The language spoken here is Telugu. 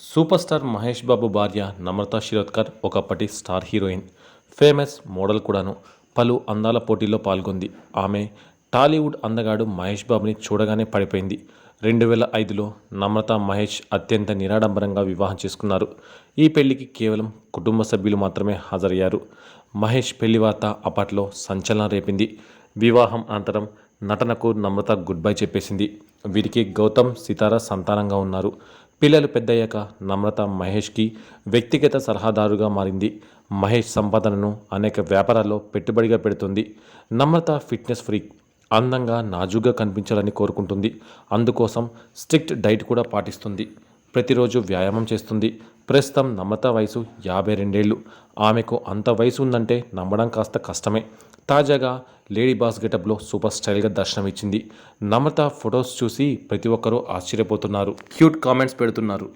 సూపర్ స్టార్ మహేష్ బాబు భార్య నమ్రత శిరోద్కర్ ఒకప్పటి స్టార్ హీరోయిన్, ఫేమస్ మోడల్ కూడాను. పలు అందాల పోటీల్లో పాల్గొంది. ఆమె టాలీవుడ్ అందగాడు మహేష్ బాబుని చూడగానే పడిపోయింది. 2005లో నమ్రత మహేష్ అత్యంత నిరాడంబరంగా వివాహం చేసుకున్నారు. ఈ పెళ్లికి కేవలం కుటుంబ సభ్యులు మాత్రమే హాజరయ్యారు. మహేష్ పెళ్లి వార్త అప్పట్లో సంచలనం రేపింది. వివాహం అనంతరం నటనకు నమ్రత గుడ్ బై చెప్పేసింది. వీరికి గౌతమ్, సితార సంతానంగా ఉన్నారు. పిల్లలు పెద్దయ్యాక నమ్రత మహేష్కి వ్యక్తిగత సలహాదారుగా మారింది. మహేష్ సంపాదనను అనేక వ్యాపారాల్లో పెట్టుబడిగా పెడుతుంది. నమ్రత ఫిట్నెస్ ఫ్రీక్, అందంగా నాజూగ్గా కనిపించాలని కోరుకుంటుంది. అందుకోసం స్ట్రిక్ట్ డైట్ కూడా పాటిస్తుంది. ప్రతిరోజు వ్యాయామం చేస్తుంది. ప్రస్తుతం నమ్రత వయసు 52 ఏళ్ళు. ఆమెకు అంత వయసు ఉందంటే నమ్మడం కాస్త కష్టమే. తాజాగా లేడీ బాస్ గెటప్లో సూపర్ స్టైల్గా దర్శనమిచ్చింది. నమ్రత ఫొటోస్ చూసి ప్రతి ఒక్కరూ ఆశ్చర్యపోతున్నారు. క్యూట్ కామెంట్స్ పెడుతున్నారు.